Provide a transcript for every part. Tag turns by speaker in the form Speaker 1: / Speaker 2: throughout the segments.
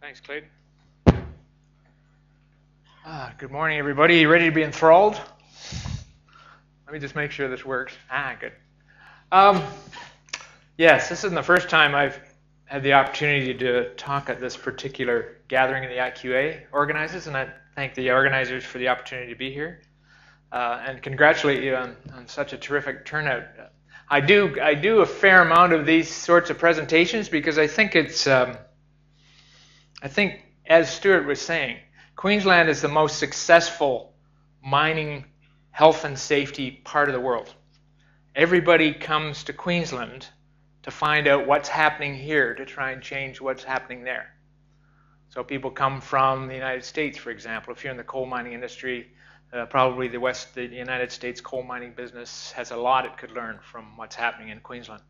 Speaker 1: Thanks, Clayton. Good morning, everybody. You ready to be enthralled? Let me just make sure this works. Good. Yes, this isn't the first time I've had the opportunity to talk at this particular gathering the IQA organizes, and I thank the organizers for the opportunity to be here, and congratulate you on such a terrific turnout. I do a fair amount of these sorts of presentations because I think it's I think, as Stuart was saying, Queensland is the most successful mining health and safety part of the world. Everybody comes to Queensland to find out what's happening here to try and change what's happening there. So people come from the United States, for example. If you're in the coal mining industry, probably the United States coal mining business has a lot it could learn from what's happening in Queensland.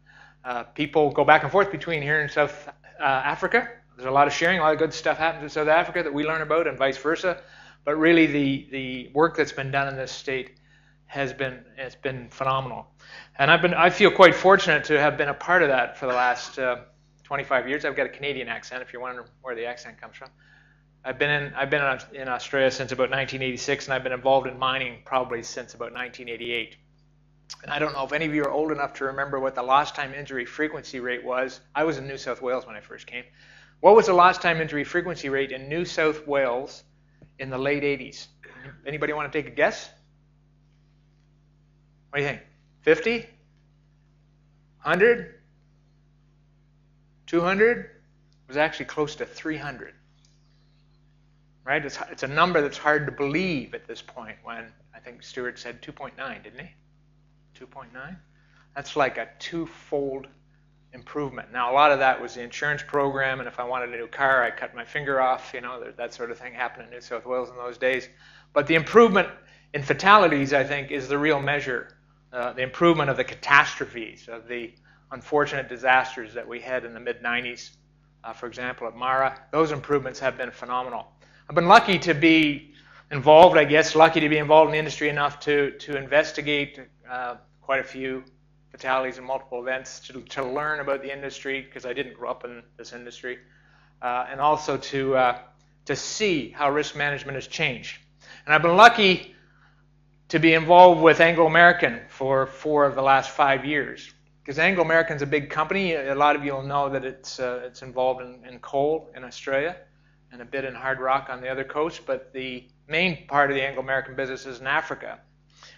Speaker 1: People go back and forth between here and South Africa. There's a lot of sharing, a lot of good stuff happens in South Africa that we learn about, and vice versa. But really, the work that's been done in this state has been phenomenal. And I feel quite fortunate to have been a part of that for the last 25 years. I've got a Canadian accent, if you're wondering where the accent comes from. I've been in Australia since about 1986, and I've been involved in mining probably since about 1988. And I don't know if any of you are old enough to remember what the lost time injury frequency rate was. I was in New South Wales when I first came. What was the lost time injury frequency rate in New South Wales in the late 80s? Anybody want to take a guess? What do you think? 50? 100? 200? It was actually close to 300. Right? It's a number that's hard to believe at this point when I think Stuart said 2.9, didn't he? 2.9? That's like a twofold improvement. Now, a lot of that was the insurance program, and if I wanted a new car, I cut my finger off. You know, that sort of thing happened in New South Wales in those days. But the improvement in fatalities, I think, is the real measure. The improvement of the catastrophes, of the unfortunate disasters that we had in the mid-90s, for example, at Mara. Those improvements have been phenomenal. I've been lucky to be involved, I guess, lucky to be involved in the industry enough to investigate quite a few fatalities and multiple events, to learn about the industry, because I didn't grow up in this industry, and also to see how risk management has changed. And I've been lucky to be involved with Anglo American for 4 of the last 5 years, because Anglo American's a big company. A lot of you will know that it's involved in coal in Australia and a bit in hard rock on the other coast, but the main part of the Anglo American business is in Africa.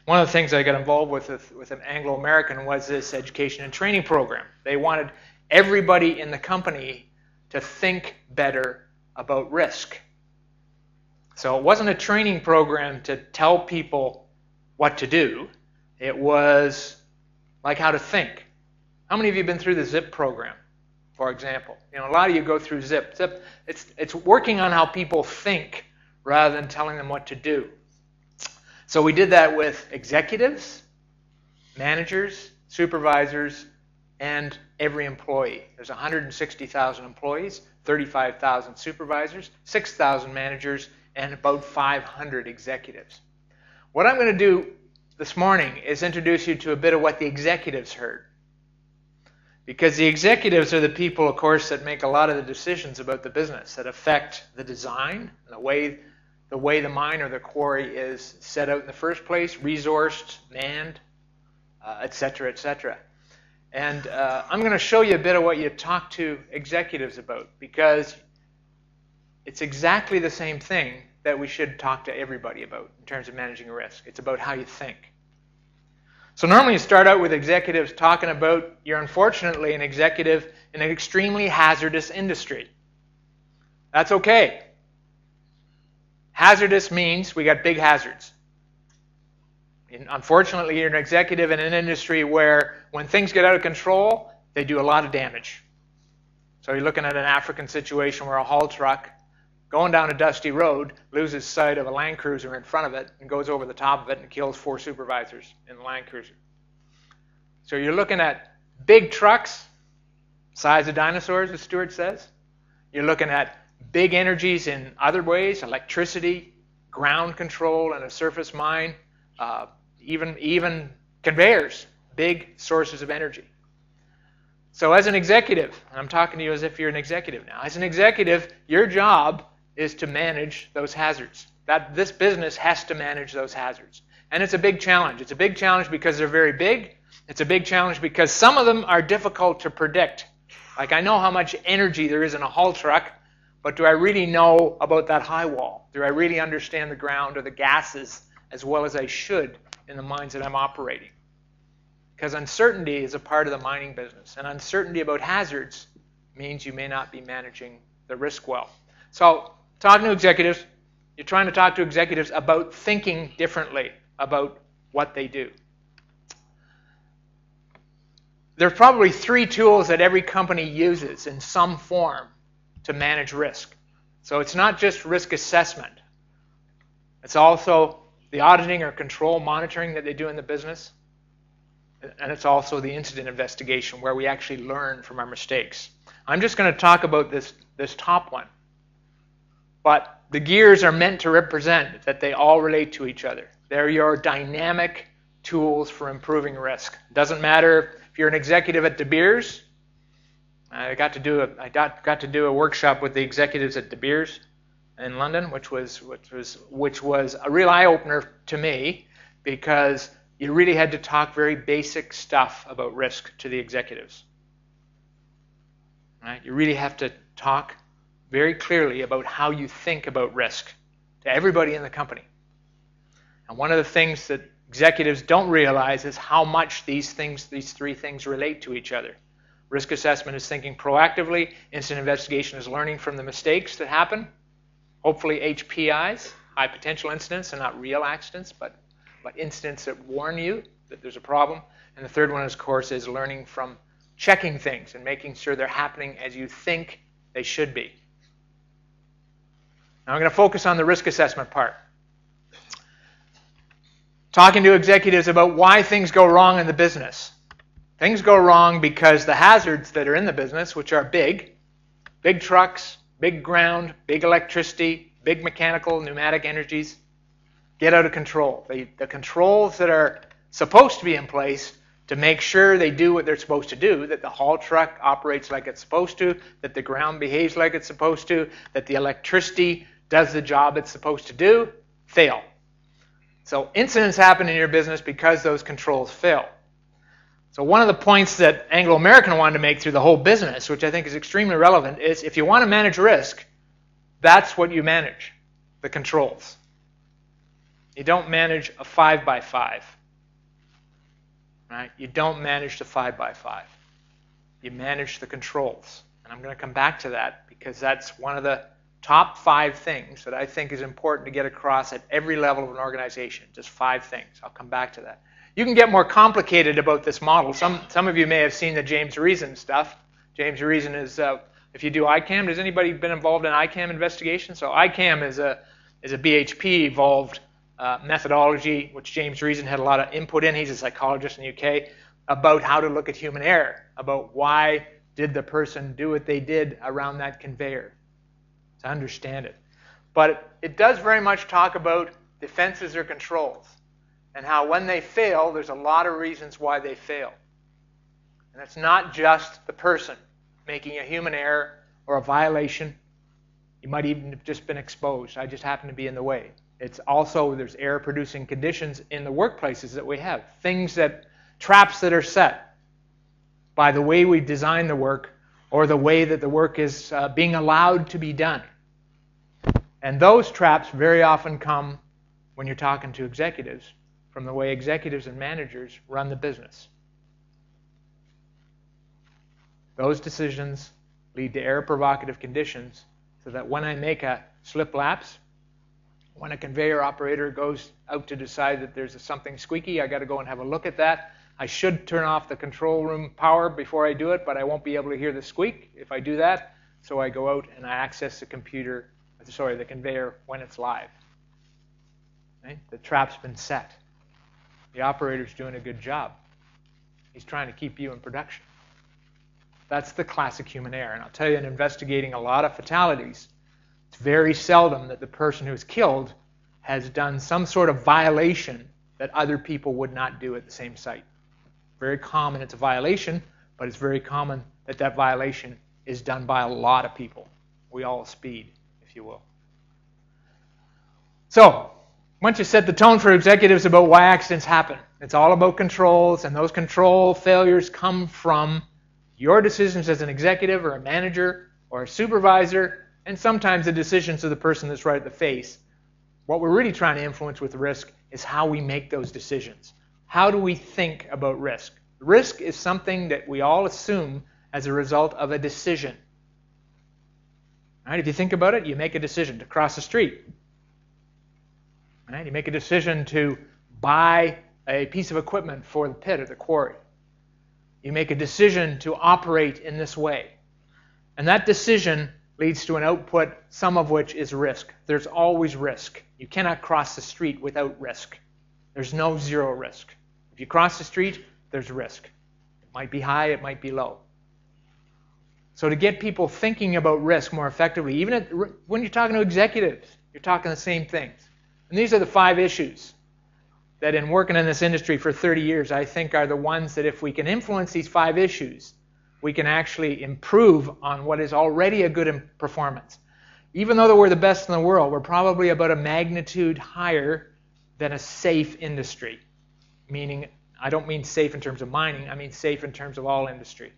Speaker 1: One of the things I got involved with an Anglo American was this education and training program. They wanted everybody in the company to think better about risk. So it wasn't a training program to tell people what to do. It was like how to think. How many of you have been through the ZIP program, for example? You know, a lot of you go through ZIP. ZIP, it's working on how people think rather than telling them what to do. So we did that with executives, managers, supervisors, and every employee. There's 160,000 employees, 35,000 supervisors, 6,000 managers, and about 500 executives. What I'm going to do this morning is introduce you to a bit of what the executives heard. Because the executives are the people, of course, that make a lot of the decisions about the business, that affect the design and the way the mine or the quarry is set out in the first place, resourced, manned, et cetera, et cetera. And I'm going to show you a bit of what you talk to executives about, because it's exactly the same thing that we should talk to everybody about in terms of managing risk. It's about how you think. So normally you start out with executives talking about you're unfortunately an executive in an extremely hazardous industry. That's okay. Hazardous means we got big hazards. And unfortunately, you're an executive in an industry where when things get out of control, they do a lot of damage. So you're looking at an African situation where a haul truck going down a dusty road loses sight of a Land Cruiser in front of it and goes over the top of it and kills 4 supervisors in the Land Cruiser. So you're looking at big trucks, size of dinosaurs, as Stuart says. You're looking at big energies in other ways, electricity, ground control in a surface mine, even conveyors, big sources of energy. So as an executive, and I'm talking to you as if you're an executive now, as an executive, your job is to manage those hazards. This business has to manage those hazards. And it's a big challenge. It's a big challenge because they're very big. It's a big challenge because some of them are difficult to predict. Like, I know how much energy there is in a haul truck, but do I really know about that high wall? Do I really understand the ground or the gases as well as I should in the mines that I'm operating? Because uncertainty is a part of the mining business, and uncertainty about hazards means you may not be managing the risk well. So, talking to executives, you're trying to talk to executives about thinking differently about what they do. There are probably 3 tools that every company uses in some form to manage risk. So it's not just risk assessment. It's also the auditing or control monitoring that they do in the business. And it's also the incident investigation where we actually learn from our mistakes. I'm just going to talk about this top one. But the gears are meant to represent that they all relate to each other. They're your dynamic tools for improving risk. Doesn't matter if you're an executive at De Beers. I got to do a workshop with the executives at De Beers in London, which was a real eye-opener to me, because you really had to talk very basic stuff about risk to the executives. Right? You really have to talk very clearly about how you think about risk to everybody in the company. And one of the things that executives don't realize is how much these 3 things relate to each other. Risk assessment is thinking proactively. Incident investigation is learning from the mistakes that happen. Hopefully HPIs, high potential incidents, and not real accidents, but incidents that warn you that there's a problem. And the third one, of course, is learning from checking things and making sure they're happening as you think they should be. Now I'm going to focus on the risk assessment part. Talking to executives about why things go wrong in the business. Things go wrong because the hazards that are in the business, which are big trucks, big ground, big electricity, big mechanical, pneumatic energies, get out of control. The controls that are supposed to be in place to make sure they do what they're supposed to do, that the haul truck operates like it's supposed to, that the ground behaves like it's supposed to, that the electricity does the job it's supposed to do, fail. So incidents happen in your business because those controls fail. So one of the points that Anglo-American wanted to make through the whole business, which I think is extremely relevant, is if you want to manage risk, that's what you manage, the controls. You don't manage a 5x5. Right? You don't manage the 5x5. You manage the controls. And I'm going to come back to that because that's one of the top 5 things that I think is important to get across at every level of an organization. Just 5 things. I'll come back to that. You can get more complicated about this model. Some of you may have seen the James Reason stuff. James Reason is, if you do ICAM, has anybody been involved in ICAM investigation? So ICAM is a BHP-evolved methodology, which James Reason had a lot of input in. He's a psychologist in the UK, about how to look at human error, about why did the person do what they did around that conveyor, to understand it. But it does very much talk about defenses or controls, and how when they fail, there's a lot of reasons why they fail. And it's not just the person making a human error or a violation. You might even have just been exposed. I just happen to be in the way. It's also, there's error-producing conditions in the workplaces that we have. Traps that are set by the way we design the work or the way that the work is being allowed to be done. And those traps very often come when you're talking to executives from the way executives and managers run the business. Those decisions lead to error-provocative conditions so that when I make a slip lapse, when a conveyor operator goes out to decide that there's something squeaky, I got to go and have a look at that. I should turn off the control room power before I do it, but I won't be able to hear the squeak if I do that. So I go out and I access the conveyor when it's live. Right? The trap's been set. The operator's doing a good job. He's trying to keep you in production. That's the classic human error. And I'll tell you, in investigating a lot of fatalities, it's very seldom that the person who's killed has done some sort of violation that other people would not do at the same site. Very common it's a violation, but it's very common that that violation is done by a lot of people. We all speed, if you will. So, once you set the tone for executives about why accidents happen, it's all about controls, and those control failures come from your decisions as an executive or a manager or a supervisor, and sometimes the decisions of the person that's right at the face. What we're really trying to influence with risk is how we make those decisions. How do we think about risk? Risk is something that we all assume as a result of a decision. Right? If you think about it, you make a decision to cross the street. Right? You make a decision to buy a piece of equipment for the pit or the quarry. You make a decision to operate in this way. And that decision leads to an output, some of which is risk. There's always risk. You cannot cross the street without risk. There's no zero risk. If you cross the street, there's risk. It might be high, it might be low. So to get people thinking about risk more effectively, even when you're talking to executives, you're talking the same things. And these are the 5 issues that in working in this industry for 30 years, I think are the ones that if we can influence these 5 issues, we can actually improve on what is already a good performance. Even though we're the best in the world, we're probably about a magnitude higher than a safe industry. Meaning, I don't mean safe in terms of mining, I mean safe in terms of all industry.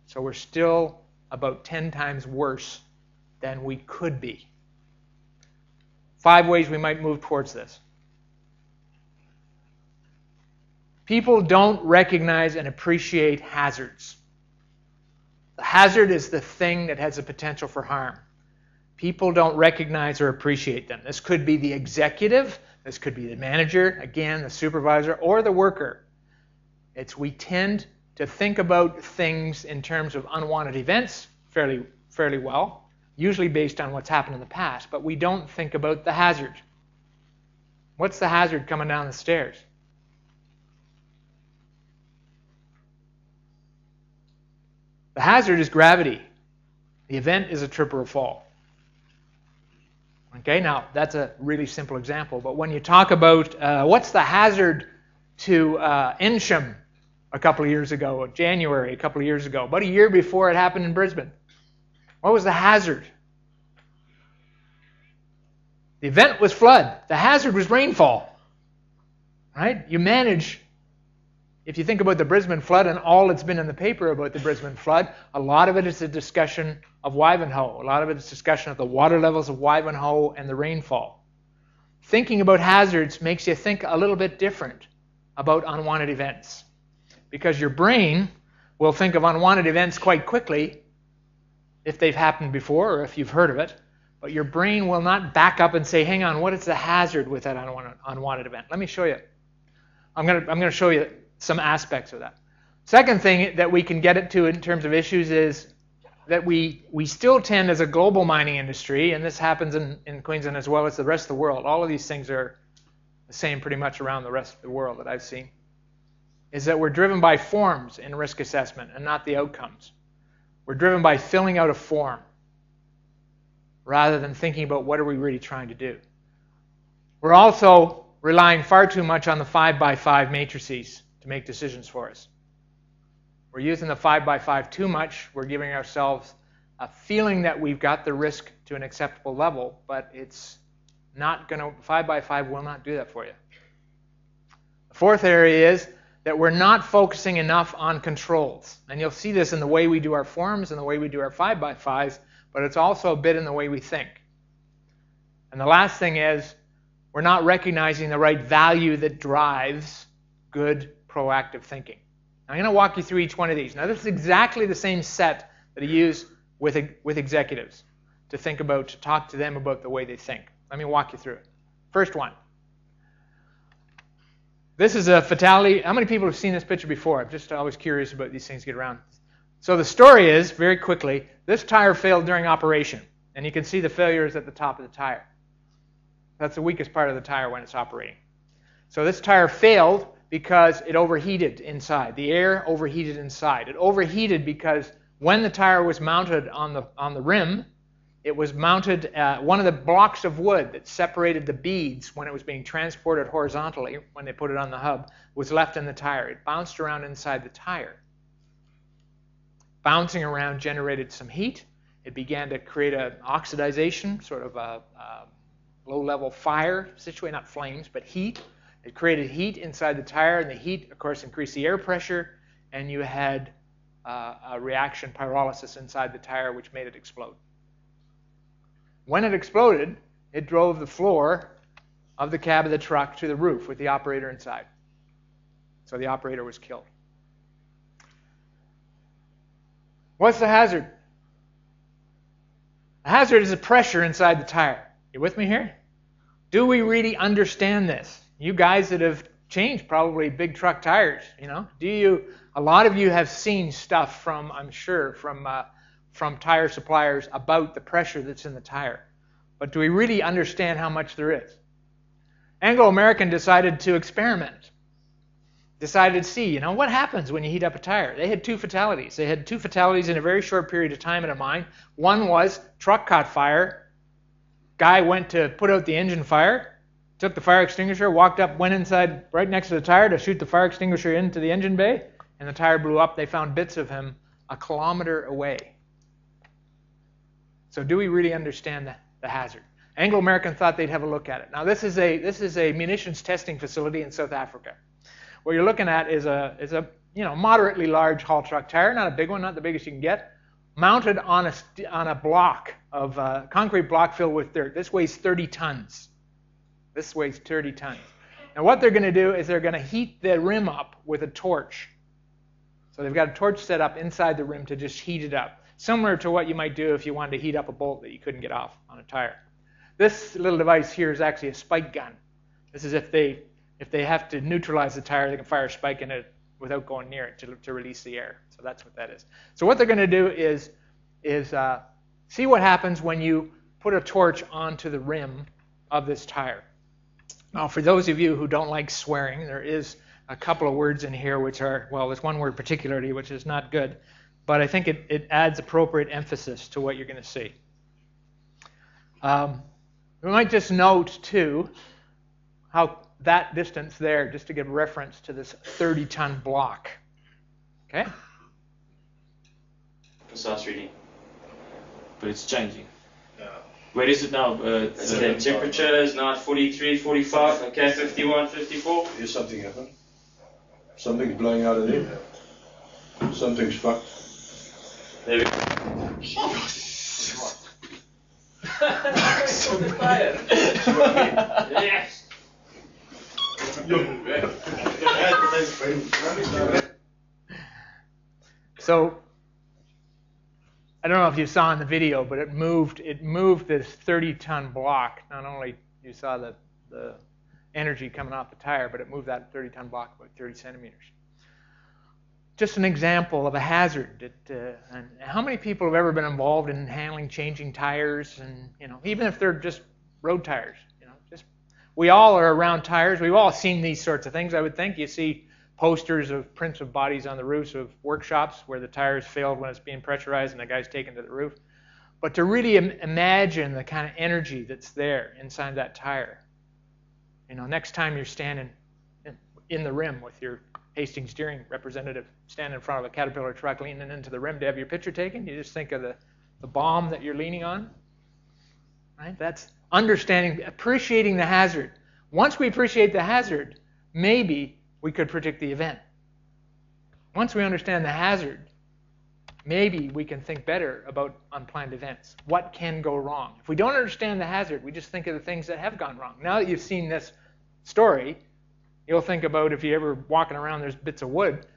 Speaker 1: So we're still about 10 times worse than we could be. 5 ways we might move towards this. People don't recognize and appreciate hazards. The hazard is the thing that has the potential for harm. People don't recognize or appreciate them. This could be the executive, this could be the manager, again, the supervisor, or the worker. We tend to think about things in terms of unwanted events fairly well, usually based on what's happened in the past, but we don't think about the hazard. What's the hazard coming down the stairs? The hazard is gravity. The event is a trip or a fall. Okay, now that's a really simple example, but when you talk about what's the hazard to Ensham a couple of years ago, January a couple of years ago, about a year before it happened in Brisbane, what was the hazard? The event was flood. The hazard was rainfall. Right? You manage. If you think about the Brisbane flood and all that's been in the paper about the Brisbane flood, a lot of it is a discussion of Wivenhoe. A lot of it is discussion of the water levels of Wivenhoe and the rainfall. Thinking about hazards makes you think a little bit different about unwanted events. Because your brain will think of unwanted events quite quickly if they've happened before or if you've heard of it. But your brain will not back up and say, hang on, what is the hazard with that unwanted event? Let me show you. I'm going to show you some aspects of that. Second thing that we can get it to in terms of issues is that we still tend as a global mining industry, and this happens in Queensland as well as the rest of the world, all of these things are the same pretty much around the rest of the world that I've seen, is that we're driven by forms in risk assessment and not the outcomes. We're driven by filling out a form rather than thinking about what are we really trying to do. We're also relying far too much on the 5x5 matrices to make decisions for us. We're using the 5x5 too much. We're giving ourselves a feeling that we've got the risk to an acceptable level, but it's not going to, 5x5 will not do that for you. The fourth area is that we're not focusing enough on controls. And you'll see this in the way we do our forms and the way we do our 5x5s, but it's also a bit in the way we think. And the last thing is we're not recognizing the right value that drives good proactive thinking. I'm going to walk you through each one of these. Now, this is exactly the same set that I use with executives to think about, to talk to them about the way they think. Let me walk you through it. First one. This is a fatality. How many people have seen this picture before? I'm just always curious about these things get around. So the story is, very quickly, this tire failed during operation. And you can see the failure is at the top of the tire. That's the weakest part of the tire when it's operating. So this tire failed because it overheated inside. The air overheated inside. It overheated because when the tire was mounted on the rim, it was mounted, one of the blocks of wood that separated the beads when it was being transported horizontally, when they put it on the hub, was left in the tire. It bounced around inside the tire. bouncing around generated some heat. It began to create an oxidization, sort of a low-level fire situation, not flames, but heat. It created heat inside the tire, and the heat, of course, increased the air pressure, and you had a reaction, pyrolysis, inside the tire, which made it explode. When it exploded, it drove the floor of the cab of the truck to the roof with the operator inside. So the operator was killed. What's the hazard? The hazard is the pressure inside the tire. You with me here? Do we really understand this? You guys that have changed probably big truck tires, a lot of you have seen stuff from, I'm sure, from tire suppliers about the pressure that's in the tire. But do we really understand how much there is? Anglo-American decided to experiment. Decided to see, what happens when you heat up a tire. They had 2 fatalities. They had 2 fatalities in a very short period of time in a mine. One was truck caught fire. Guy went to put out the engine fire, took the fire extinguisher, walked up, went inside right next to the tire to shoot the fire extinguisher into the engine bay, and the tire blew up. They found bits of him a kilometer away. So do we really understand the hazard? Anglo-American thought they'd have a look at it. Now this is a munitions testing facility in South Africa. What you're looking at is a moderately large haul truck tire, not a big one, not the biggest you can get, mounted on a block of concrete block filled with dirt. This weighs 30 tons. This weighs 30 tons. Now what they're going to do is they're going to heat the rim up with a torch. So they've got a torch set up inside the rim to just heat it up, similar to what you might do if you wanted to heat up a bolt that you couldn't get off on a tire. This little device here is actually a spike gun. This is if they have to neutralize the tire, they can fire a spike in it without going near it to release the air. So that's what that is. So what they're going to do is see what happens when you put a torch onto the rim of this tire. Now, for those of you who don't like swearing, there is a couple of words in here which are, well, there's one word particularly which is not good, but I think it adds appropriate emphasis to what you're going to see. We might just note, too, how that distance there, just to give reference to this 30-ton block. Okay?
Speaker 2: Precise reading. But it's changing. Where is it now? The temperature is now at 43, 45, okay, 51, 54.
Speaker 3: Here's something happened. Something's blowing out of there. Something's fucked.
Speaker 2: There we go. Yes.
Speaker 1: So I don't know if you saw in the video, but it moved this 30-ton block. Not only you saw the energy coming off the tire, but it moved that 30-ton block about 30 centimeters. Just an example of a hazard. And how many people have ever been involved in handling, changing tires, and even if they're just road tires, we all are around tires. We've all seen these sorts of things. I would think you see posters of prints of bodies on the roofs of workshops where the tires failed when it's being pressurized and the guy's taken to the roof. But to really imagine the kind of energy that's there inside that tire. Next time you're standing in the rim with your Hastings steering representative standing in front of a Caterpillar truck leaning into the rim to have your picture taken, you just think of the bomb that you're leaning on. Right? That's understanding, appreciating the hazard. Once we appreciate the hazard, maybe we could predict the event. Once we understand the hazard, maybe we can think better about unplanned events. What can go wrong? If we don't understand the hazard, we just think of the things that have gone wrong. Now that you've seen this story, you'll think about if you're ever walking around, there's bits of wood,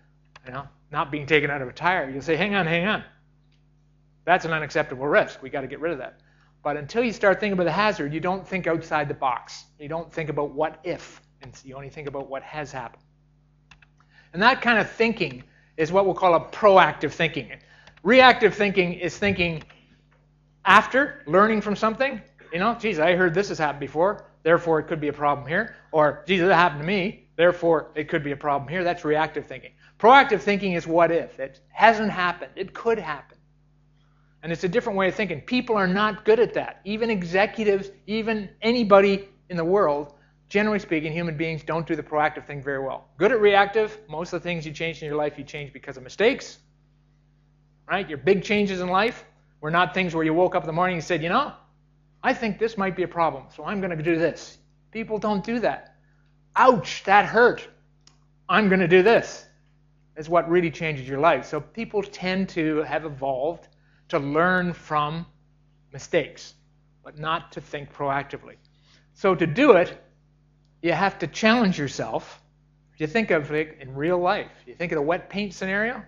Speaker 1: not being taken out of a tire. You'll say, hang on. That's an unacceptable risk. We got to get rid of that. But until you start thinking about the hazard, you don't think outside the box. You don't think about what if, and you only think about what has happened. And that kind of thinking is what we'll call a proactive thinking. Reactive thinking is thinking after learning from something. Geez, I heard this has happened before, therefore it could be a problem here. Or, geez, that happened to me, therefore it could be a problem here. That's reactive thinking. Proactive thinking is what if. It hasn't happened. It could happen. And it's a different way of thinking. People are not good at that. Even executives, even anybody in the world, generally speaking, human beings don't do the proactive thing very well. Good at reactive. Most of the things you change in your life, you change because of mistakes. right? Your big changes in life were not things where you woke up in the morning and said, you know, I think this might be a problem, so I'm going to do this. People don't do that. Ouch, that hurt. I'm going to do this. Is what really changes your life. So people tend to have evolved to learn from mistakes, but not to think proactively. So to do it, you have to challenge yourself. If you think of it in real life, you think of the wet paint scenario,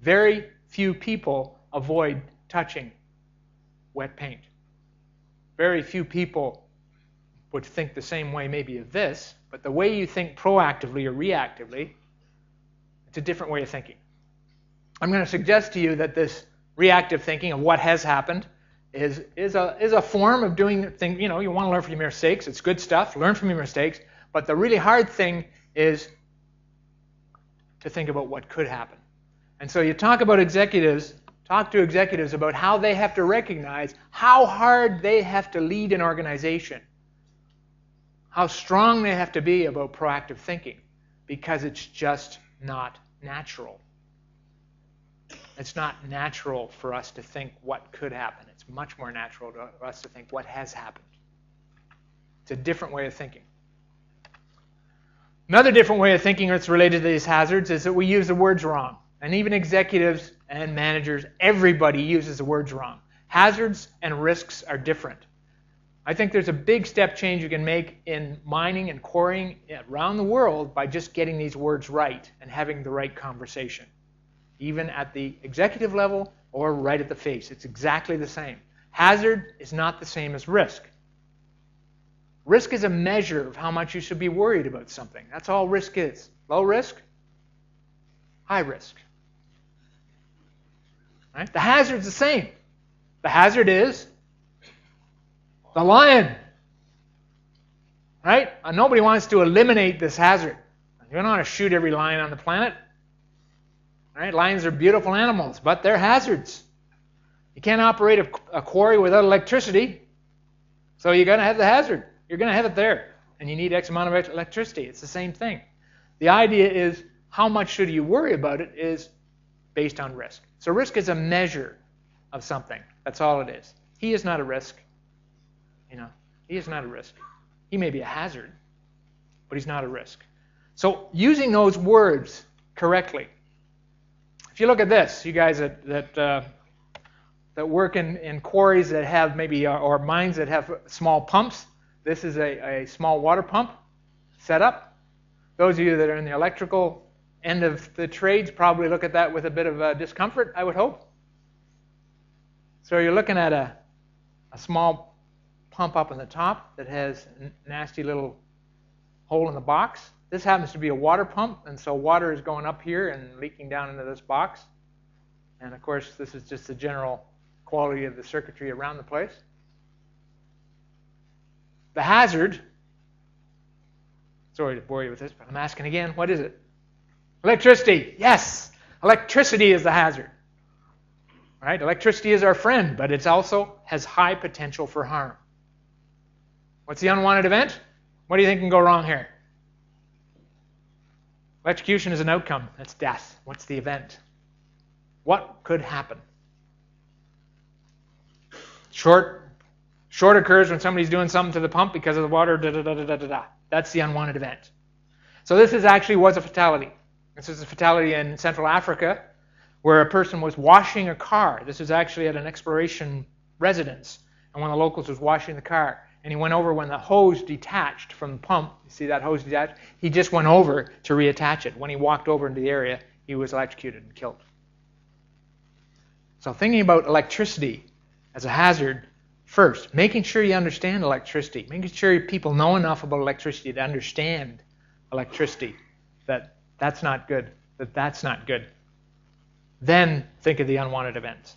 Speaker 1: very few people avoid touching wet paint. Very few people would think the same way maybe of this, but the way you think proactively or reactively, it's a different way of thinking. I'm going to suggest to you that this reactive thinking of what has happened is a form of doing things. You know, you want to learn from your mistakes. It's good stuff. Learn from your mistakes. But the really hard thing is to think about what could happen. And so you talk to executives about how they have to recognize how hard they have to lead an organization, how strong they have to be about proactive thinking, because it's just not natural. It's not natural for us to think what could happen. It's much more natural for us to think what has happened. It's a different way of thinking. Another different way of thinking that's related to these hazards is that we use the words wrong. And even executives and managers, everybody uses the words wrong. Hazards and risks are different. I think there's a big step change you can make in mining and quarrying around the world by just getting these words right and having the right conversation. Even at the executive level or right at the face. It's exactly the same. Hazard is not the same as risk. Risk is a measure of how much you should be worried about something. That's all risk is. Low risk, high risk. Right? The hazard's the same. The hazard is the lion. Right? Nobody wants to eliminate this hazard. You don't want to shoot every lion on the planet. Right? Lions are beautiful animals, but they're hazards. You can't operate a quarry without electricity, so you're going to have the hazard. You're going to have it there, and you need X amount of electricity. It's the same thing. The idea is how much should you worry about it is based on risk. So risk is a measure of something. That's all it is. He is not a risk. He is not a risk. He may be a hazard, but he's not a risk. So using those words correctly. If you look at this, you guys that work in quarries that have maybe, or mines that have small pumps, this is a small water pump setup. Those of you that are in the electrical end of the trades probably look at that with a bit of discomfort, I would hope. So you're looking at a small pump up on the top that has a nasty little hole in the box. This happens to be a water pump, and so water is going up here and leaking down into this box. And of course, this is just the general quality of the circuitry around the place. The hazard, sorry to bore you with this, but I'm asking again, what is it? Electricity. Yes, electricity is the hazard. Right? Electricity is our friend, but it also has high potential for harm. What's the unwanted event? What do you think can go wrong here? Electrocution is an outcome. That's death. What's the event? What could happen? Short occurs when somebody's doing something to the pump because of the water. That's the unwanted event. So this was a fatality. This is a fatality in Central Africa where a person was washing a car. This was actually at an exploration residence. And one of the locals was washing the car. And he went over when the hose detached from the pump. You see that hose detached? He just went over to reattach it. When he walked over into the area, he was electrocuted and killed. So thinking about electricity as a hazard first, making sure you understand electricity, making sure people know enough about electricity to understand electricity, that's not good, that's not good. Then think of the unwanted events.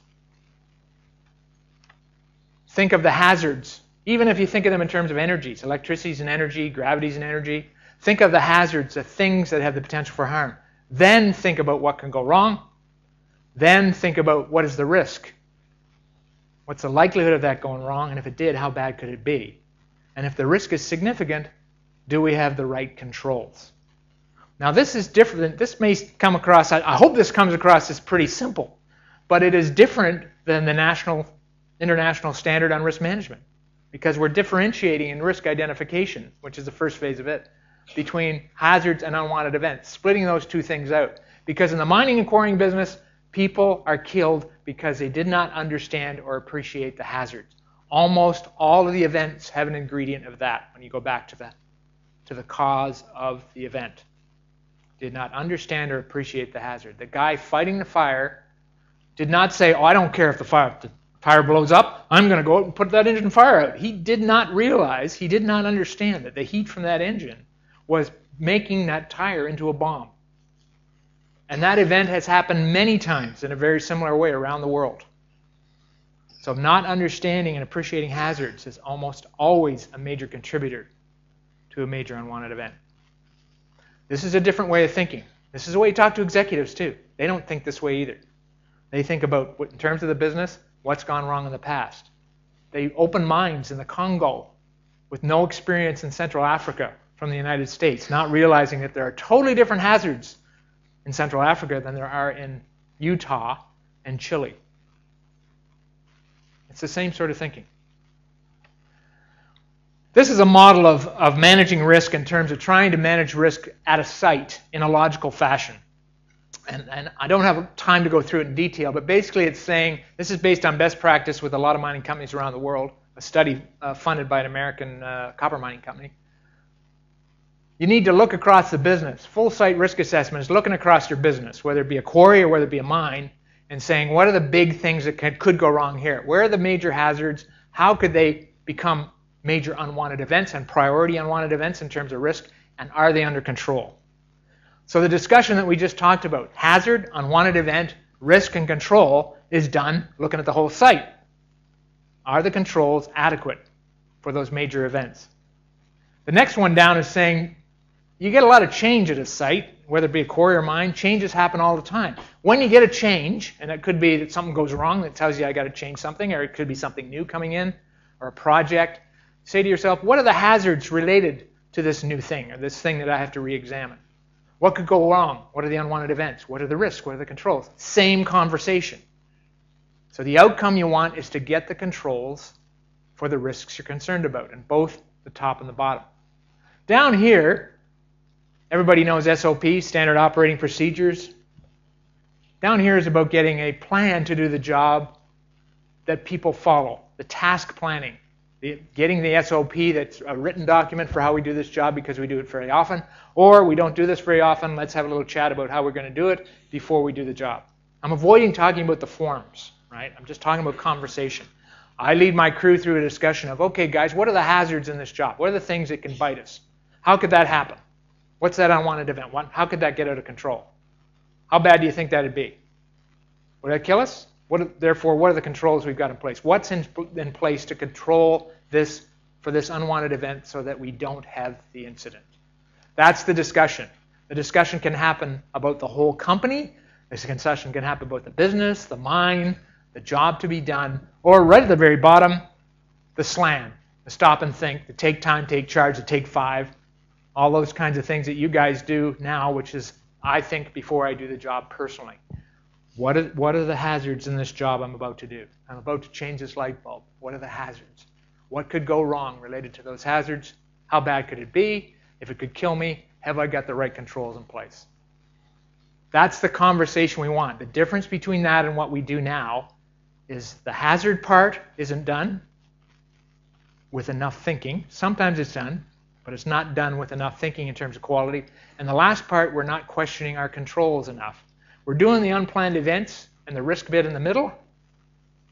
Speaker 1: Think of the hazards. Even if you think of them in terms of energies, electricity is an energy, gravity is an energy, think of the hazards, the things that have the potential for harm. Then think about what can go wrong. Then think about what is the risk. What's the likelihood of that going wrong? And if it did, how bad could it be? And if the risk is significant, do we have the right controls? Now this is different. This may come across, I hope this comes across as pretty simple. but it is different than the international standard on risk management, because we're differentiating in risk identification, which is the first phase of it, between hazards and unwanted events, splitting those two things out. Because in the mining and quarrying business, people are killed because they did not understand or appreciate the hazards. Almost all of the events have an ingredient of that when you go back to the cause of the event. Did not understand or appreciate the hazard. The guy fighting the fire did not say, oh, I don't care if the fire blows up, I'm going to go out and put that engine fire out. He did not realize, he did not understand that the heat from that engine was making that tire into a bomb. And that event has happened many times in a very similar way around the world. So not understanding and appreciating hazards is almost always a major contributor to a major unwanted event. This is a different way of thinking. This is the way you talk to executives too. They don't think this way either. They think about, in terms of the business, what's gone wrong in the past. They open mines in the Congo with no experience in Central Africa from the United States, not realizing that there are totally different hazards in Central Africa than there are in Utah and Chile. It's the same sort of thinking. This is a model of managing risk in terms of trying to manage risk at a site in a logical fashion. And I don't have time to go through it in detail, but basically it's saying, this is based on best practice with a lot of mining companies around the world, a study funded by an American copper mining company. You need to look across the business. Full site risk assessment is looking across your business, whether it be a quarry or whether it be a mine, and saying, what are the big things that could go wrong here? Where are the major hazards? How could they become major unwanted events and priority unwanted events in terms of risk? And are they under control? So the discussion that we just talked about, hazard, unwanted event, risk, and control, is done looking at the whole site. Are the controls adequate for those major events? The next one down is saying, you get a lot of change at a site, whether it be a quarry or mine, changes happen all the time. When you get a change, and it could be that something goes wrong that tells you I got to change something, or it could be something new coming in, or a project, say to yourself, what are the hazards related to this new thing, or this thing that I have to re-examine? What could go wrong? What are the unwanted events? What are the risks? What are the controls? Same conversation. So the outcome you want is to get the controls for the risks you're concerned about, in both the top and the bottom. Down here, everybody knows SOP, Standard Operating Procedures. Down here is about getting a plan to do the job that people follow, the task planning. Getting the SOP that's a written document for how we do this job because we do it very often, or we don't do this very often, let's have a little chat about how we're going to do it before we do the job. I'm avoiding talking about the forms, right? I'm just talking about conversation. I lead my crew through a discussion of, okay guys, what are the hazards in this job? What are the things that can bite us? How could that happen? What's that unwanted event? How could that get out of control? How bad do you think that'd be? Would that kill us? Therefore, what are the controls we've got in place? What's in place to control this for this unwanted event so that we don't have the incident? That's the discussion. The discussion can happen about the whole company. This discussion can happen about the business, the mine, the job to be done, or right at the very bottom, the SLAM, the stop and think, the take time, take charge, the take five, all those kinds of things that you guys do now, which is, I think, before I do the job personally. What are the hazards in this job I'm about to do? I'm about to change this light bulb. What are the hazards? What could go wrong related to those hazards? How bad could it be? If it could kill me, have I got the right controls in place? That's the conversation we want. The difference between that and what we do now is the hazard part isn't done with enough thinking. Sometimes it's done, but it's not done with enough thinking in terms of quality. And the last part, we're not questioning our controls enough. We're doing the unplanned events and the risk bit in the middle.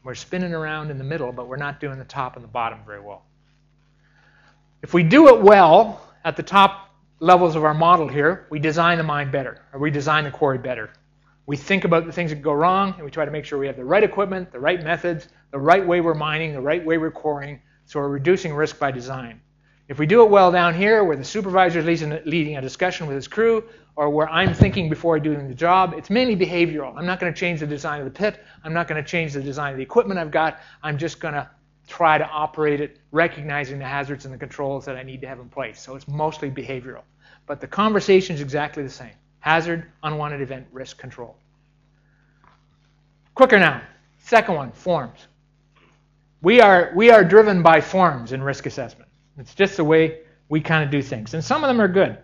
Speaker 1: We're spinning around in the middle, but we're not doing the top and the bottom very well. If we do it well at the top levels of our model here, we design the mine better, or we design the quarry better. We think about the things that go wrong, and we try to make sure we have the right equipment, the right methods, the right way we're mining, the right way we're quarrying, so we're reducing risk by design. If we do it well down here, where the supervisor is leading a discussion with his crew, or where I'm thinking before doing the job, it's mainly behavioral. I'm not going to change the design of the pit. I'm not going to change the design of the equipment I've got. I'm just going to try to operate it, recognizing the hazards and the controls that I need to have in place. So it's mostly behavioral. But the conversation is exactly the same. Hazard, unwanted event, risk, control. Quicker now. Second one, forms. We are driven by forms in risk assessment. It's just the way we kind of do things. And some of them are good.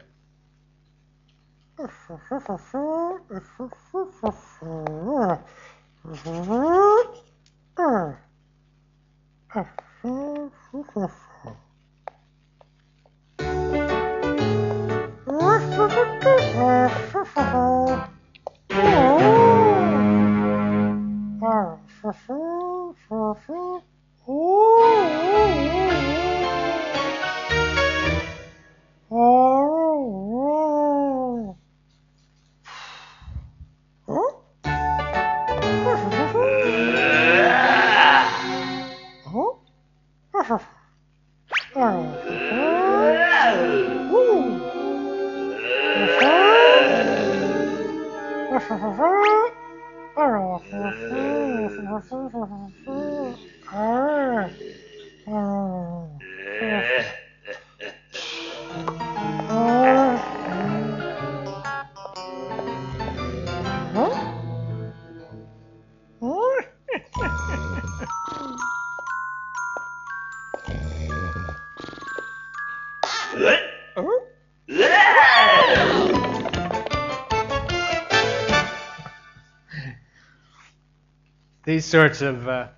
Speaker 1: These sorts of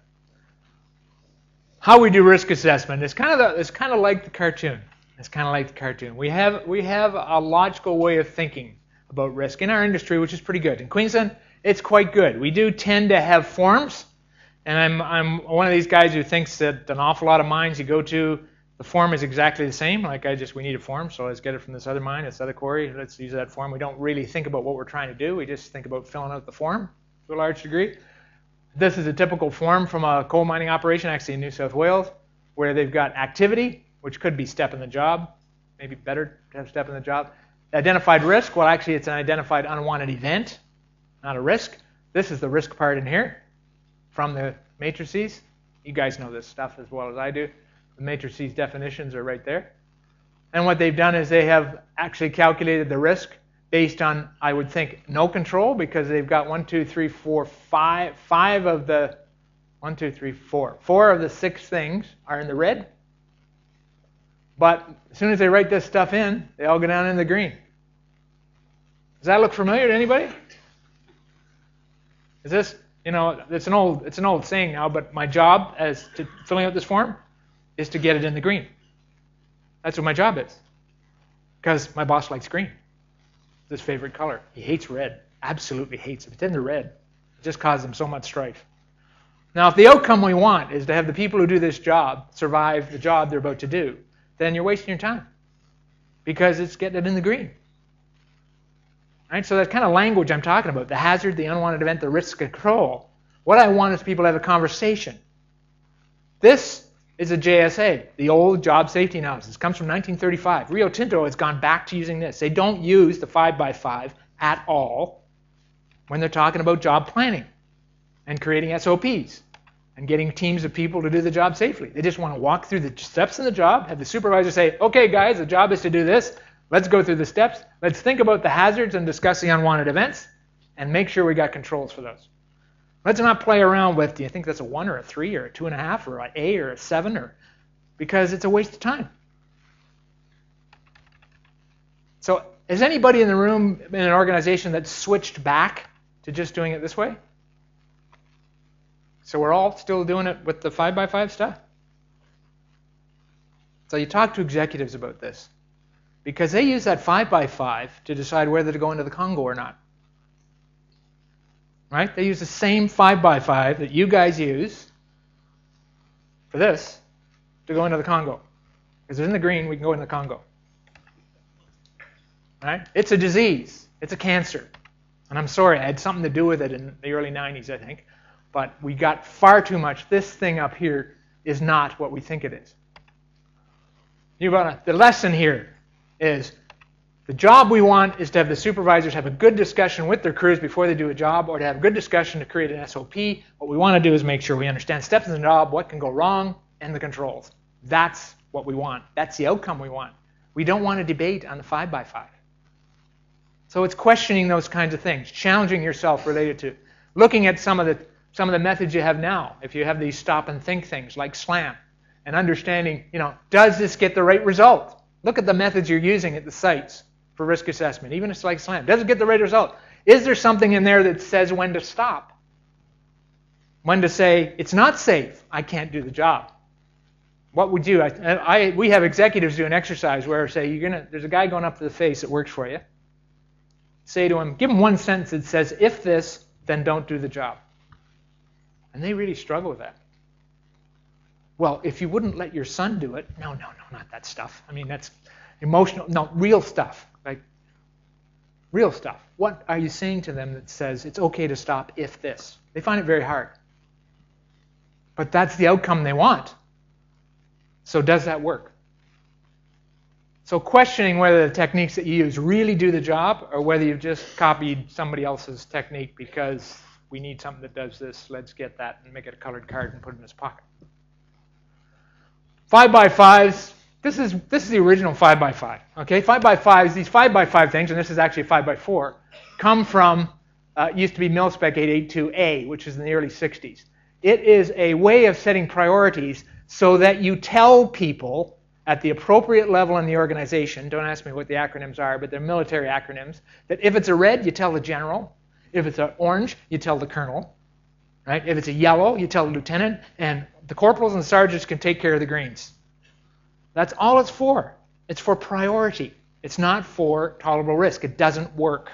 Speaker 1: how we do risk assessment is kind of like the cartoon. It's kind of like the cartoon. We have a logical way of thinking about risk in our industry, which is pretty good. In Queensland, it's quite good. We do tend to have forms, and I'm one of these guys who thinks that an awful lot of mines you go to, the form is exactly the same. Like we need a form, so let's get it from this other mine, this other quarry. Let's use that form. We don't really think about what we're trying to do. We just think about filling out the form to a large degree. This is a typical form from a coal mining operation, actually in New South Wales, where they've got activity, which could be step in the job, maybe better to have step in the job. Identified risk, well actually it's an identified unwanted event, not a risk. This is the risk part in here from the matrices. You guys know this stuff as well as I do. The matrices definitions are right there. And what they've done is they have actually calculated the risk based on, I would think, no control, because they've got 4 of the 6 things are in the red. But as soon as they write this stuff in, they all go down in the green. Does that look familiar to anybody? Is this, it's an old saying now, but my job as to filling out this form is to get it in the green. That's what my job is. Because my boss likes green. It's his favorite color. He hates red. Absolutely hates it. It's in the red. It just causes him so much strife. Now, if the outcome we want is to have the people who do this job survive the job they're about to do, then you're wasting your time. Because it's getting it in the green. Right? So that kind of language I'm talking about, the hazard, the unwanted event, the risk control, what I want is people to have a conversation. This is a JSA, the old job safety analysis. It comes from 1935. Rio Tinto has gone back to using this. They don't use the 5x5 at all when they're talking about job planning and creating SOPs and getting teams of people to do the job safely. They just want to walk through the steps in the job, have the supervisor say, okay guys, the job is to do this. Let's go through the steps. Let's think about the hazards and discuss the unwanted events and make sure we got controls for those. Let's not play around with, do you think that's a 1 or a 3 or a 2.5 or an A or a 7, because it's a waste of time. So is anybody in the room in an organization that switched back to just doing it this way? So we're all still doing it with the 5x5 stuff? So you talk to executives about this, because they use that 5x5 to decide whether to go into the Congo or not. Right? They use the same 5x5 that you guys use for this to go into the Congo. Because it's in the green, we can go into the Congo. Right? It's a disease. It's a cancer. And I'm sorry, I had something to do with it in the early 90s, I think. But we got far too much. This thing up here is not what we think it is. The lesson here is the job we want is to have the supervisors have a good discussion with their crews before they do a job, or to have a good discussion to create an SOP. What we want to do is make sure we understand steps in the job, what can go wrong, and the controls. That's what we want. That's the outcome we want. We don't want to debate on the 5x5. So it's questioning those kinds of things, challenging yourself related to, looking at some of some of the methods you have now, if you have these stop and think things like SLAM, and understanding, does this get the right result? Look at the methods you're using at the sites for risk assessment, even if it's like SLAM. Does it get the right result? Is there something in there that says when to stop? When to say, it's not safe, I can't do the job. What would you? We have executives do an exercise where say, there's a guy going up to the face that works for you. Say to him, give him one sentence that says, if this, then don't do the job. And they really struggle with that. Well, if you wouldn't let your son do it, no, not that stuff. I mean, that's emotional, no, real stuff. Like, real stuff. What are you saying to them that says it's okay to stop if this? They find it very hard. But that's the outcome they want. So does that work? So questioning whether the techniques that you use really do the job or whether you've just copied somebody else's technique because we need something that does this, let's get that and make it a colored card and put it in his pocket. 5x5s, this is the original 5x5. Okay, 5x5s, these 5x5 things, and this is actually a 5x4, come from, used to be Mil-Spec 882A, which is in the early 60s. It is a way of setting priorities so that you tell people at the appropriate level in the organization, don't ask me what the acronyms are, but they're military acronyms, that if it's a red, you tell the general. If it's an orange, you tell the colonel. Right? If it's a yellow, you tell the lieutenant, and the corporals and sergeants can take care of the greens. That's all it's for. It's for priority. It's not for tolerable risk. It doesn't work.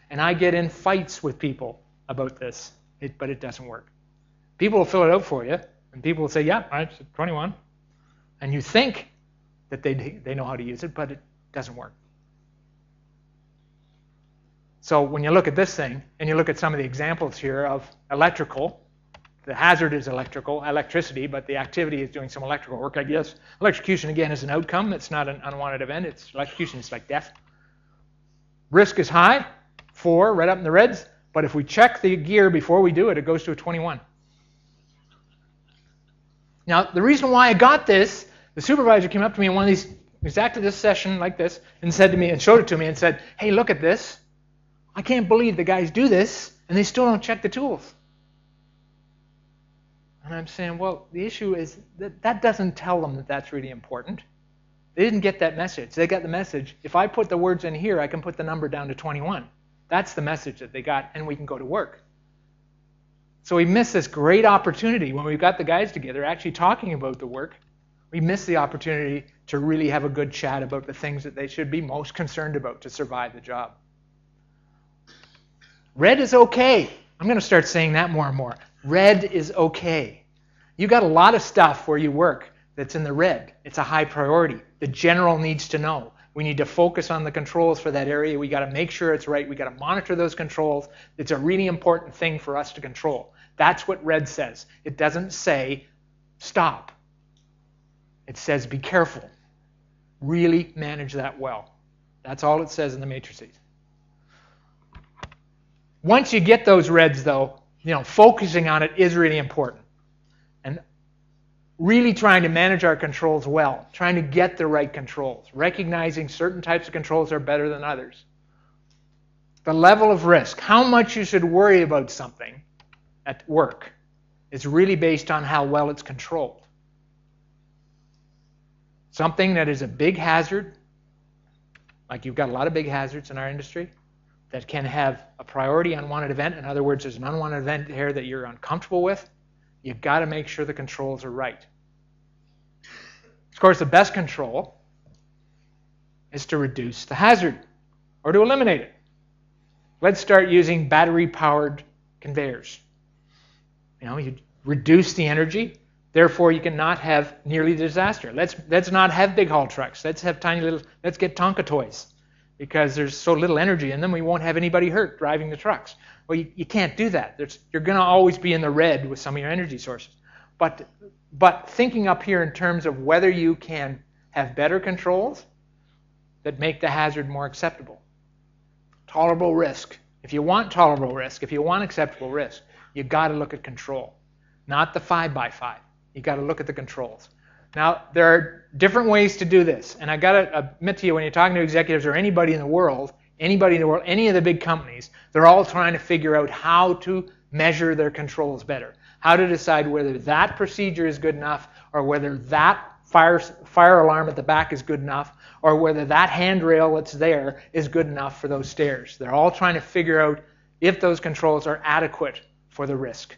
Speaker 1: And I get in fights with people about this, but it doesn't work. People will fill it out for you, and people will say, yeah, it's 21. And you think that they know how to use it, but it doesn't work. So when you look at this thing, and you look at some of the examples here of electrical, the hazard is electricity, but the activity is doing some electrical work, I guess. Electrocution, again, is an outcome. It's not an unwanted event. Electrocution is like death. Risk is high, 4, right up in the reds. But if we check the gear before we do it, it goes to a 21. Now, the reason why I got this, the supervisor came up to me in one of these, exactly this session like this, and said to me, and showed it to me, and said, hey, look at this. I can't believe the guys do this, and they still don't check the tools. And I'm saying, well, the issue is that doesn't tell them that that's really important. They didn't get that message. They got the message, if I put the words in here, I can put the number down to 21. That's the message that they got, and we can go to work. So we missed this great opportunity when we got the guys together actually talking about the work. We missed the opportunity to really have a good chat about the things that they should be most concerned about to survive the job. Red is okay. I'm going to start saying that more and more. Red is okay. You got a lot of stuff where you work that's in the red. It's a high priority. The general needs to know. We need to focus on the controls for that area. We got to make sure it's right. We got to monitor those controls. It's a really important thing for us to control. That's what red says. It doesn't say stop. It says be careful. Really manage that well. That's all it says in the matrices. Once you get those reds, though, focusing on it is really important. And really trying to manage our controls well, trying to get the right controls, recognizing certain types of controls are better than others. The level of risk, how much you should worry about something at work, is really based on how well it's controlled. Something that is a big hazard, like you've got a lot of big hazards in our industry, that can have a priority unwanted event. In other words, there's an unwanted event here that you're uncomfortable with. You've got to make sure the controls are right. Of course, the best control is to reduce the hazard or to eliminate it. Let's start using battery-powered conveyors. You reduce the energy, therefore you cannot have nearly disaster. Let's not have big haul trucks. Let's have let's get Tonka toys. Because there's so little energy in them, we won't have anybody hurt driving the trucks. Well, you can't do that. You're going to always be in the red with some of your energy sources. But thinking up here in terms of whether you can have better controls that make the hazard more acceptable. Tolerable risk. If you want tolerable risk, if you want acceptable risk, you've got to look at control, not the 5x5. You've got to look at the controls. Now, there are different ways to do this. And I got to admit to you, when you're talking to executives or anybody in the world, any of the big companies, they're all trying to figure out how to measure their controls better, how to decide whether that procedure is good enough or whether that fire alarm at the back is good enough or whether that handrail that's there is good enough for those stairs. They're all trying to figure out if those controls are adequate for the risk.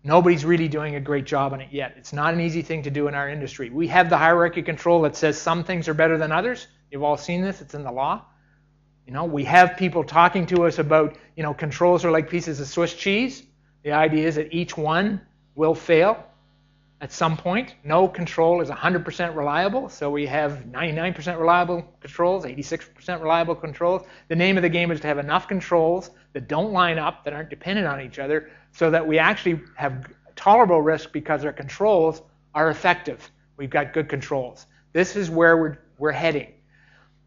Speaker 1: Nobody's really doing a great job on it yet. It's not an easy thing to do in our industry. We have the hierarchy control that says some things are better than others. You've all seen this. It's in the law. We have people talking to us about, controls are like pieces of Swiss cheese. The idea is that each one will fail at some point. No control is 100% reliable, so we have 99% reliable controls, 86% reliable controls. The name of the game is to have enough controls that don't line up, that aren't dependent on each other, so that we actually have tolerable risk because our controls are effective. We've got good controls. This is where we're heading.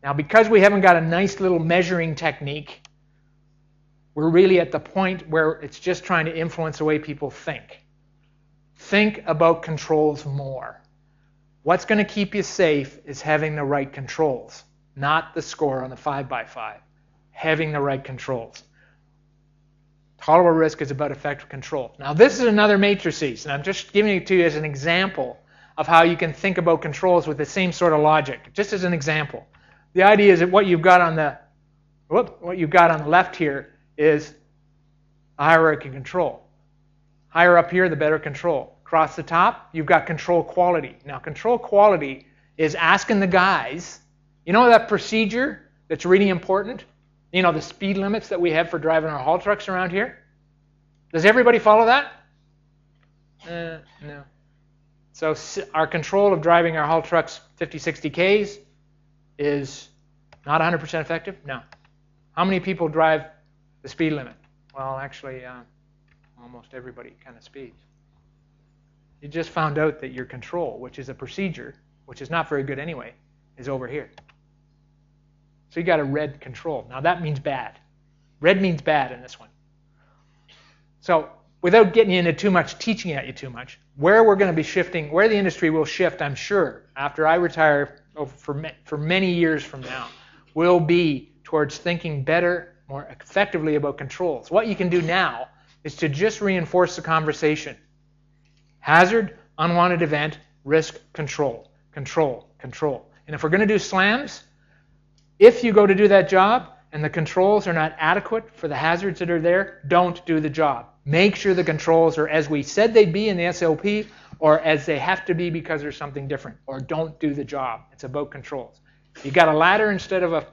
Speaker 1: Now, because we haven't got a nice little measuring technique, we're really at the point where it's just trying to influence the way people think. Think about controls more. What's going to keep you safe is having the right controls, not the score on the 5x5. Having the right controls. Tolerable risk is about effective control. Now, this is another matrices, and I'm just giving it to you as an example of how you can think about controls with the same sort of logic, just as an example. The idea is that what you've got on the left here is a hierarchy control. Higher up here, the better control. Across the top, you've got control quality. Now, control quality is asking the guys, that procedure that's really important? The speed limits that we have for driving our haul trucks around here? Does everybody follow that? No. So our control of driving our haul trucks 50, 60 Ks is not 100% effective? No. How many people drive the speed limit? Well, actually, almost everybody kind of speeds. You just found out that your control, which is a procedure, which is not very good anyway, is over here. So you got a red control. Now that means bad. Red means bad in this one. So without getting into too much, teaching at you too much, where we're going to be shifting, where the industry will shift, I'm sure, after I retire for many years from now, will be towards thinking better, more effectively about controls. What you can do now is to just reinforce the conversation. Hazard, unwanted event, risk, control, control, control. And if we're going to do slams, if you go to do that job and the controls are not adequate for the hazards that are there, don't do the job. Make sure the controls are as we said they'd be in the SLP or as they have to be because there's something different, or don't do the job. It's about controls. You got a ladder instead of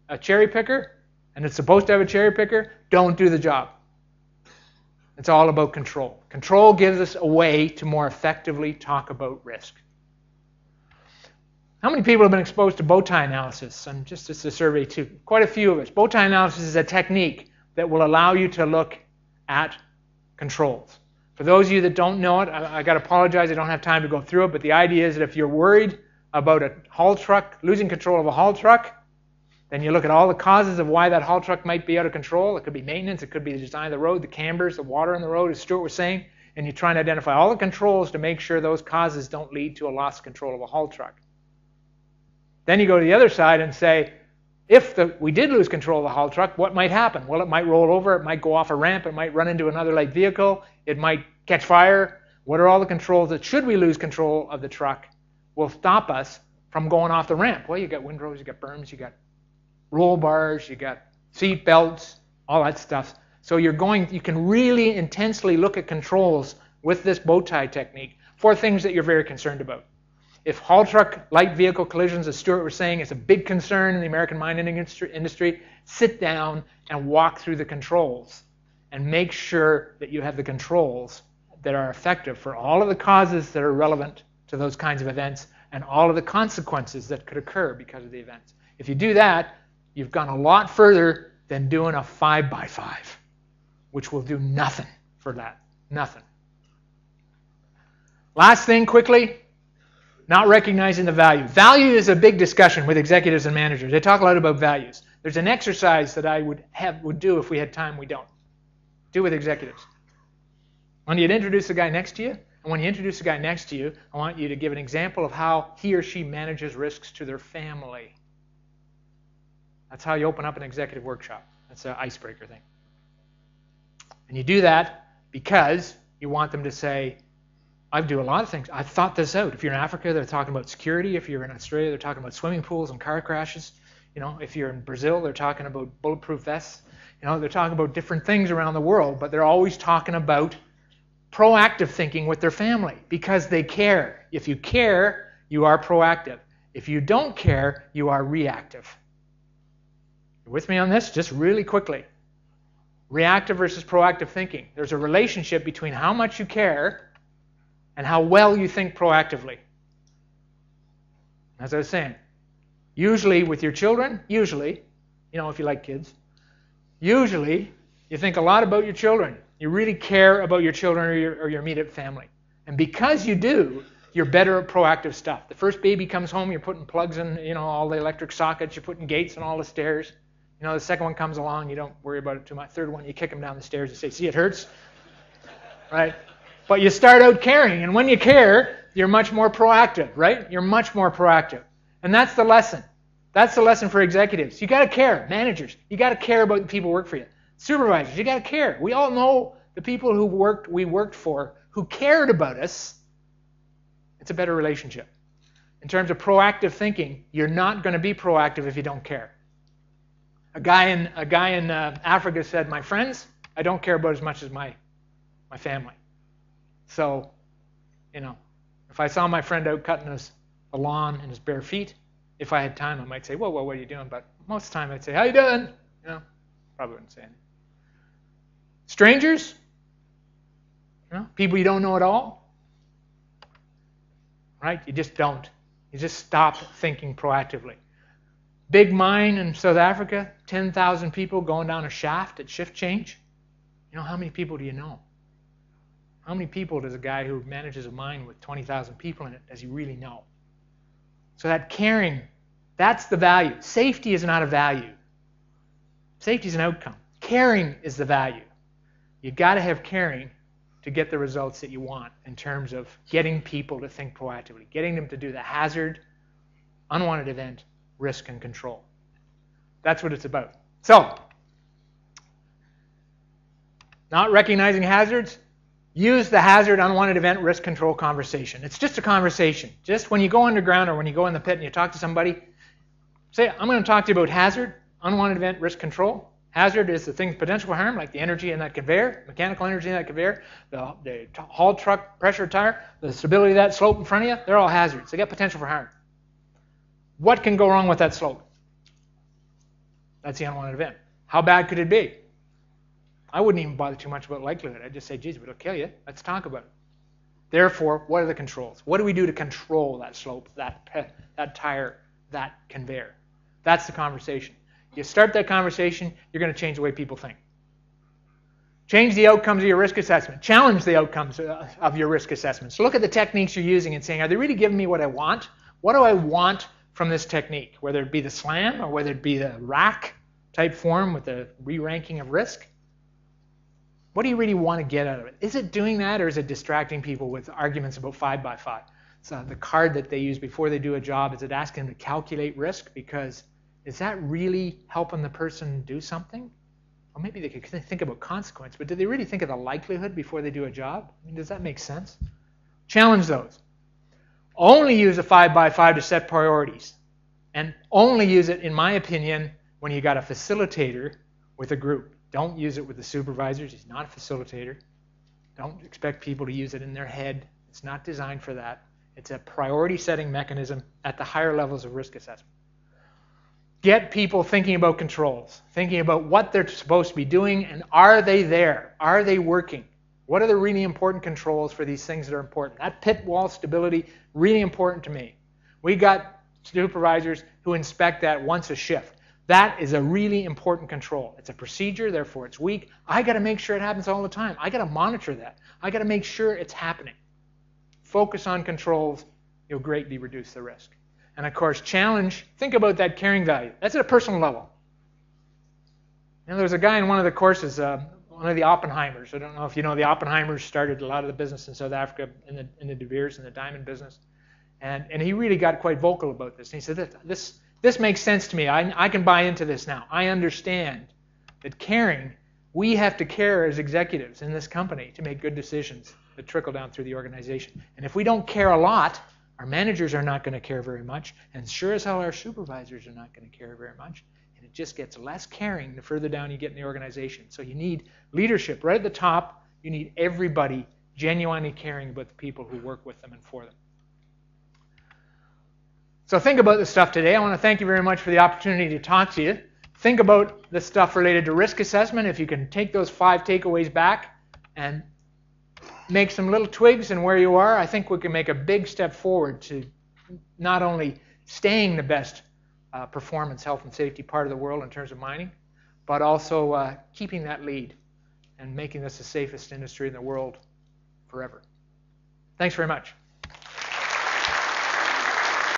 Speaker 1: a cherry picker, and it's supposed to have a cherry picker, don't do the job. It's all about control. Control gives us a way to more effectively talk about risk. How many people have been exposed to bow tie analysis? And just as a survey too, quite a few of us. Bow tie analysis is a technique that will allow you to look at controls. For those of you that don't know it, I got to apologize, I don't have time to go through it, but the idea is that if you're worried about a haul truck, losing control of a haul truck, then you look at all the causes of why that haul truck might be out of control. It could be maintenance, it could be the design of the road, the cambers, the water on the road, as Stuart was saying, and you try and identify all the controls to make sure those causes don't lead to a loss of control of a haul truck. Then you go to the other side and say, if we did lose control of the haul truck, what might happen? Well, it might roll over, it might go off a ramp, it might run into another light vehicle, it might catch fire. What are all the controls that, should we lose control of the truck, will stop us from going off the ramp? Well, you got windrows, you got berms, you got roll bars, you got seat belts, all that stuff. So you can really intensely look at controls with this bow tie technique for things that you're very concerned about. If haul truck light vehicle collisions, as Stuart was saying, is a big concern in the American mining industry, sit down and walk through the controls and make sure that you have the controls that are effective for all of the causes that are relevant to those kinds of events and all of the consequences that could occur because of the events. If you do that, you've gone a lot further than doing a 5x5, which will do nothing for that. Nothing. Last thing, quickly. Not recognizing the value. Value is a big discussion with executives and managers. They talk a lot about values. There's an exercise that I would do if we had time. We don't. Do with executives. When you'd introduce the guy next to you, and when you introduce the guy next to you, I want you to give an example of how he or she manages risks to their family. That's how you open up an executive workshop. That's an icebreaker thing. And you do that, because you want them to say, I do a lot of things. I've thought this out. If you're in Africa, they're talking about security. If you're in Australia, they're talking about swimming pools and car crashes. If you're in Brazil, they're talking about bulletproof vests. They're talking about different things around the world, but they're always talking about proactive thinking with their family because they care. If you care, you are proactive. If you don't care, you are reactive. You with me on this? Just really quickly. Reactive versus proactive thinking. There's a relationship between how much you care and how well you think proactively. As I was saying, usually with your children, if you like kids, usually you think a lot about your children. You really care about your children or your immediate family. And because you do, you're better at proactive stuff. The first baby comes home, you're putting plugs in, all the electric sockets, you're putting gates on all the stairs. The second one comes along, you don't worry about it too much. Third one, you kick them down the stairs and say, see, it hurts? Right? But you start out caring, and when you care, you're much more proactive, right? You're much more proactive. And that's the lesson. That's the lesson for executives. You got to care. Managers, you got to care about the people who work for you. Supervisors, you got to care. We all know the people we worked for who cared about us. It's a better relationship. In terms of proactive thinking, you're not going to be proactive if you don't care. A guy in Africa said, my friends, I don't care about as much as my family. So, if I saw my friend out cutting a lawn in his bare feet, if I had time, I might say, whoa, what are you doing? But most of the time, I'd say, how you doing? Probably wouldn't say anything. Strangers, people you don't know at all, right? You just don't. You just stop thinking proactively. Big mine in South Africa, 10,000 people going down a shaft at shift change. How many people do you know? How many people does a guy who manages a mine with 20,000 people in it, does he really know? So that caring, that's the value. Safety is not a value. Safety is an outcome. Caring is the value. You got to have caring to get the results that you want in terms of getting people to think proactively, getting them to do the hazard, unwanted event, risk, and control. That's what it's about. So, not recognizing hazards, use the hazard, unwanted event, risk, control conversation. It's just a conversation. Just when you go underground or when you go in the pit and you talk to somebody, say, I'm going to talk to you about hazard, unwanted event, risk, control. Hazard is the thing's potential for harm, like the energy in that conveyor, mechanical energy in that conveyor, the haul truck pressure tire, the stability of that slope in front of you. They're all hazards. They got potential for harm. What can go wrong with that slope? That's the unwanted event. How bad could it be? I wouldn't even bother too much about likelihood. I'd just say, geez, it'll kill you. Let's talk about it. Therefore, what are the controls? What do we do to control that slope, that tire, that conveyor? That's the conversation. You start that conversation, you're going to change the way people think. Change the outcomes of your risk assessment. Challenge the outcomes of your risk assessment. So look at the techniques you're using and saying, are they really giving me what I want? What do I want from this technique? Whether it be the SLAM or whether it be the RAC type form with the re-ranking of risk. What do you really want to get out of it? Is it doing that, or is it distracting people with arguments about 5x5? So the card that they use before they do a job, is it asking them to calculate risk? Because is that really helping the person do something? Or maybe they could think about consequence, but do they really think of the likelihood before they do a job? I mean, does that make sense? Challenge those. Only use a 5x5 to set priorities. And only use it, in my opinion, when you got a facilitator with a group. Don't use it with the supervisors. He's not a facilitator. Don't expect people to use it in their head. It's not designed for that. It's a priority setting mechanism at the higher levels of risk assessment. Get people thinking about controls, thinking about what they're supposed to be doing, and are they there? Are they working? What are the really important controls for these things that are important? That pit wall stability, really important to me. We got supervisors who inspect that once a shift. That is a really important control. It's a procedure, therefore it's weak. I got to make sure it happens all the time. I got to monitor that. I got to make sure it's happening. Focus on controls. You'll greatly reduce the risk. And of course, challenge. Think about that caring value. That's at a personal level. There was a guy in one of the courses, one of the Oppenheimers. I don't know if you know, the Oppenheimers started a lot of the business in South Africa in the De Beers and the diamond business. And he really got quite vocal about this. And he said, this makes sense to me. I can buy into this now. I understand that caring We have to care as executives in this company to make good decisions that trickle down through the organization. And if we don't care a lot, our managers are not going to care very much, and sure as hell our supervisors are not going to care very much. And it just gets less caring the further down you get in the organization. So you need leadership right at the top. You need everybody genuinely caring about the people who work with them and for them. So think about this stuff today. I want to thank you very much for the opportunity to talk to you. Think about the stuff related to risk assessment. If you can take those 5 takeaways back and make some little twigs in where you are, I think we can make a big step forward to not only staying the best performance, health, and safety part of the world in terms of mining, but also keeping that lead and making this the safest industry in the world forever. Thanks very much.